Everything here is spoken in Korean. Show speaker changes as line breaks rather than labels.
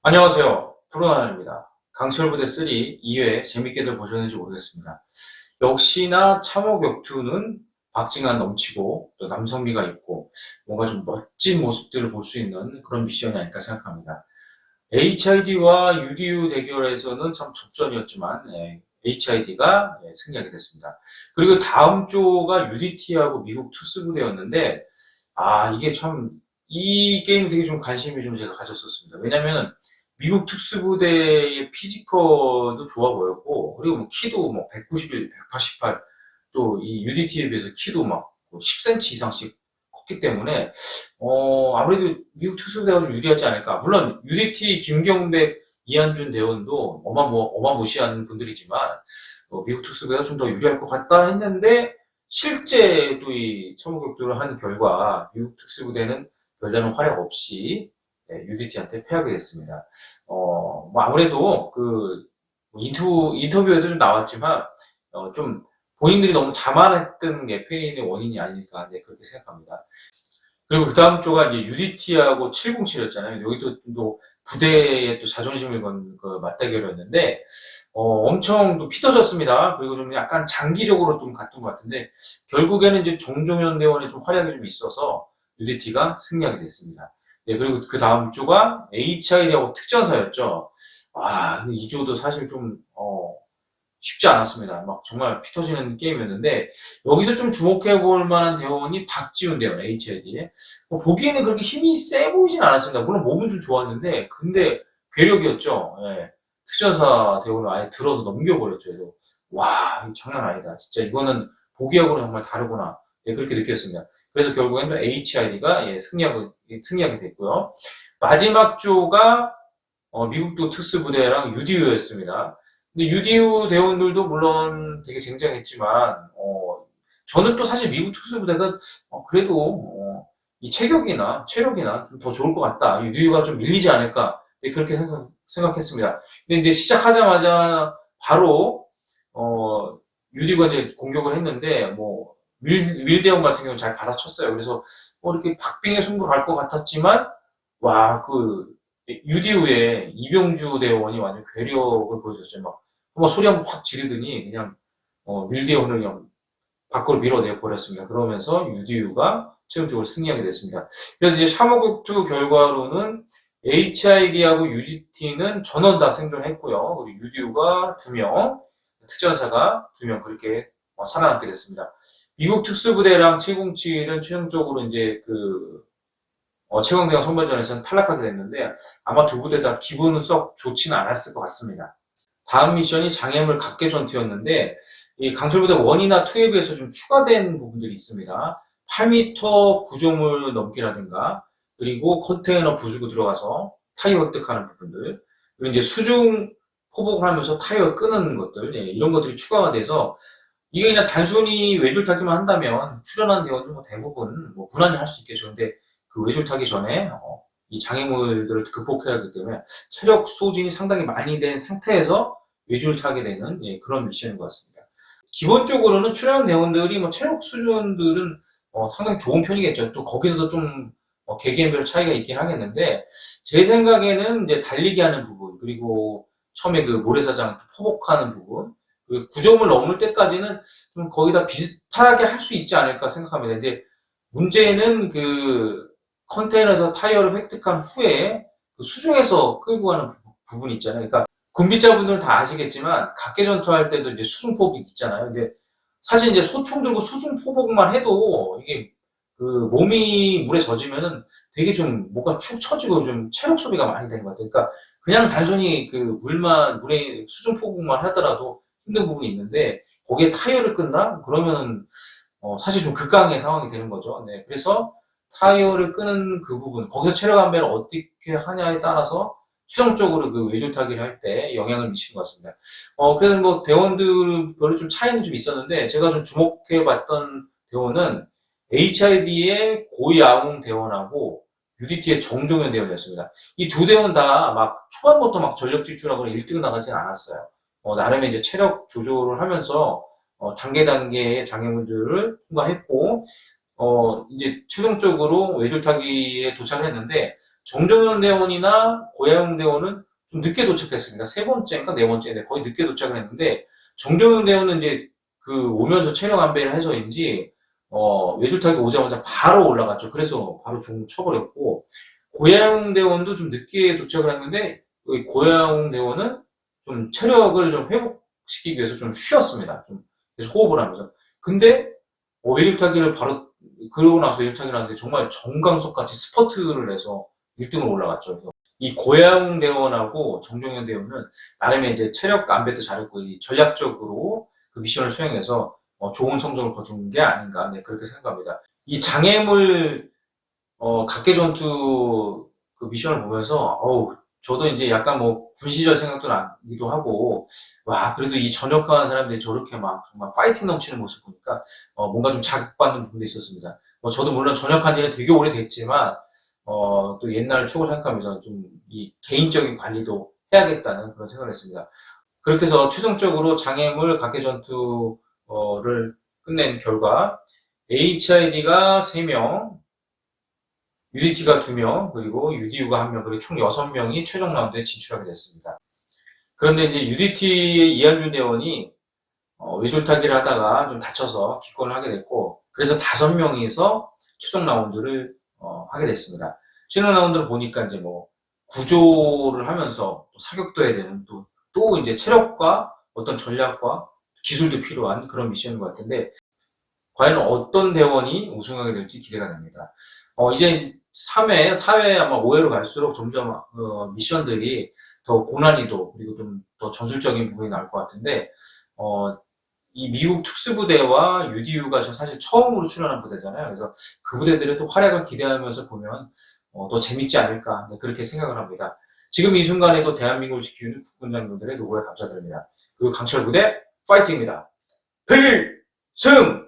안녕하세요. 프로나입니다. 강철부대 3 2회 재밌게들 보셨는지 모르겠습니다. 역시나 참호격투는 박진감 넘치고 또 남성미가 있고 뭔가 좀 멋진 모습들을 볼 수 있는 그런 미션이 아닐까 생각합니다. HID와 UDU 대결에서는 참 접전이었지만 HID가 승리하게 됐습니다. 그리고 다음 조가 UDT하고 미국 투스부대였는데 이게 참 이 게임 되게 좀 관심이 좀 제가 가졌었습니다. 왜냐면 미국 특수부대의 피지컬도 좋아 보였고, 그리고 뭐 키도 뭐 191, 188, 또 이 UDT에 비해서 키도 막 10cm 이상씩 컸기 때문에, 아무래도 미국 특수부대가 좀 유리하지 않을까. 물론 UDT 김경백, 이한준 대원도 어마무시한 분들이지만, 미국 특수부대가 좀 더 유리할 것 같다 했는데, 실제 또 이 참호격투를 한 결과, 미국 특수부대는 별다른 활약 없이 UDT한테 패하게 됐습니다. 뭐 아무래도 인터뷰에도 좀 나왔지만, 좀 본인들이 너무 자만했던 게 패인의 원인이 아닐까, 그렇게 생각합니다. 그리고 그 다음 조가 이제 UDT하고 707이었잖아요. 여기도 또 부대의 또 자존심을 건 그 맞대결이었는데, 엄청 또 피터졌습니다. 그리고 좀 약간 장기적으로 좀 갔던 것 같은데, 결국에는 이제 정종현 대원의 좀 활약이 좀 있어서 UDT가 승리하게 됐습니다. 네, 그리고 그 다음 조가 HID하고 특전사였죠. 근데 이 조도 사실 좀, 쉽지 않았습니다. 막 정말 피 터지는 게임이었는데, 여기서 좀 주목해 볼 만한 대원이 박지훈 대원, HID에. 보기에는 그렇게 힘이 세 보이진 않았습니다. 물론 몸은 좀 좋았는데, 근데 괴력이었죠. 예. 특전사 대원을 아예 들어서 넘겨버렸죠. 그래서, 와, 이거 장난 아니다. 진짜 이거는 보기하고는 정말 다르구나. 예, 그렇게 느꼈습니다. 그래서 결국에는 HID가 승리하게 됐고요. 마지막 조가 미국도 특수부대랑 UDU였습니다. 근데 UDU 대원들도 물론 되게 쟁쟁했지만, 저는 또 사실 미국 특수부대가 그래도 이 체력이나 좀 더 좋을 것 같다. UDU가 좀 밀리지 않을까. 그렇게 생각했습니다. 근데 이제 시작하자마자 바로 UDU가 이제 공격을 했는데 윌 대원 같은 경우는 잘 받아쳤어요. 그래서 이렇게 박빙의 승부 갈 것 같았지만 와, UDU의 이병주 대원이 완전 괴력을 보여줬어요. 막 소리 한번 확 지르더니 그냥 윌 대원을 그냥 밖으로 밀어내 버렸습니다. 그러면서 UDU가 최종적으로 승리하게 됐습니다. 그래서 이제 샤머국투 결과로는 HID하고 UDT는 전원 다 생존했고요. 그리고 UDU가 2명, 특전사가 2명 그렇게 살아남게 됐습니다. 미국 특수부대랑 707은 최종적으로 이제 최강대강 선발전에서는 탈락하게 됐는데 아마 두 부대 다 기분은 썩 좋지는 않았을 것 같습니다. 다음 미션이 장애물 각계 전투였는데 이 강철부대 1이나 2에 비해서 좀 추가된 부분들이 있습니다. 8m 구조물 넘기라든가 그리고 컨테이너 부수고 들어가서 타이어 획득하는 부분들 그리고 이제 수중 포복을 하면서 타이어 끄는 것들 이런 것들이 추가가 돼서 이게 그냥 단순히 외줄타기만 한다면 출연한 대원들 대부분 무난히 할 수 있겠죠. 근데 그 외줄타기 전에 이 장애물들을 극복해야 하기 때문에 체력 소진이 상당히 많이 된 상태에서 외줄타게 되는 그런 미션인 것 같습니다. 기본적으로는 출연 대원들이 체력 수준들은 상당히 좋은 편이겠죠. 또 거기서도 좀 개개인별 차이가 있긴 하겠는데 제 생각에는 이제 달리기 하는 부분 그리고 처음에 그 모래사장 포복하는 부분 그 9점을 넘을 때까지는 좀 거의 다 비슷하게 할 수 있지 않을까 생각합니다. 근데 문제는 그 컨테이너에서 타이어를 획득한 후에 그 수중에서 끌고 가는 부분이 있잖아요. 그러니까 군비자분들은 다 아시겠지만 각계 전투할 때도 이제 수중 포복 있잖아요. 근데 사실 이제 소총 들고 수중 포복만 해도 이게 그 몸이 물에 젖으면은 되게 좀 뭔가 축 처지고 좀 체력 소비가 많이 되는 것 같아요. 그러니까 그냥 단순히 그 물에 수중 포복만 하더라도 힘든 부분이 있는데 거기에 타이어를 끈다? 그러면 사실 좀 극강의 상황이 되는 거죠. 네, 그래서 타이어를 끄는 그 부분, 거기서 체력 안배를 어떻게 하냐에 따라서 최종적으로 그 외줄타기를 할 때 영향을 미치는 것 같습니다. 그래서 대원들 별로 좀 차이는 좀 있었는데 제가 좀 주목해봤던 대원은 HID의 고야웅 대원하고 UDT의 정종현 대원이었습니다. 이 두 대원 다 초반부터 전력 질주하고 1등 나가진 않았어요. 나름의 이제 체력 조절을 하면서 단계의 장애물들을 통과했고 이제 최종적으로 외줄타기에 도착을 했는데 정종현 대원이나 고야용 대원은 좀 늦게 도착했습니다. 세 번째인가 네 번째인데 거의 늦게 도착을 했는데 정종현 대원은 이제 그 오면서 체력 안배를 해서인지 외줄타기 오자마자 바로 올라갔죠. 그래서 바로 종 쳐버렸고 고야용 대원도 좀 늦게 도착을 했는데 고야용 대원은 좀 체력을 좀 회복시키기 위해서 좀 쉬었습니다. 좀 계속 호흡을 하면서. 근데 외줄타기를 바로 그러고 나서 외줄타기를 하는데 정말 정광석 같이 스퍼트를 해서 1등으로 올라갔죠. 그래서 이 고야용 대원하고 정종현 대원은 나름의 이제 체력 안배도 잘했고 이 전략적으로 그 미션을 수행해서 좋은 성적을 거둔 게 아닌가 네, 그렇게 생각합니다. 이 장애물 각계 전투 그 미션을 보면서 저도 이제 약간 뭐 군 시절 생각도 나기도 하고 와 그래도 이 전역한 사람들이 저렇게 막 정말 파이팅 넘치는 모습 보니까 뭔가 좀 자극받는 부분도 있었습니다. 저도 물론 전역한 지는 되게 오래됐지만 또 옛날 추억을 생각하면서 좀 이 개인적인 관리도 해야겠다는 그런 생각을 했습니다. 그렇게 해서 최종적으로 장애물 각계 전투를 끝낸 결과 HID가 3명, UDT가 2명, 그리고 UDU가 1명, 그리고 총 6명이 최종 라운드에 진출하게 됐습니다. 그런데 이제 UDT의 이한준 대원이 외줄타기를 하다가 좀 다쳐서 기권을 하게 됐고, 그래서 5명이서 최종 라운드를 하게 됐습니다. 최종 라운드를 보니까 이제 뭐 구조를 하면서 또 사격도 해야 되는 또 이제 체력과 어떤 전략과 기술도 필요한 그런 미션인 것 같은데, 과연 어떤 대원이 우승하게 될지 기대가 됩니다. 이제 3회, 4회 아마 5회로 갈수록 점점 미션들이 더 고난이도 그리고 좀 더 전술적인 부분이 나올 것 같은데 이 미국 특수부대와 UDU가 사실 처음으로 출연한 부대잖아요. 그래서 그 부대들의 또 활약을 기대하면서 보면 더 재밌지 않을까 네, 그렇게 생각을 합니다. 지금 이 순간에도 대한민국을 지키는 국군장님들의 노고에 감사드립니다. 그리고 강철부대 파이팅입니다. 필승!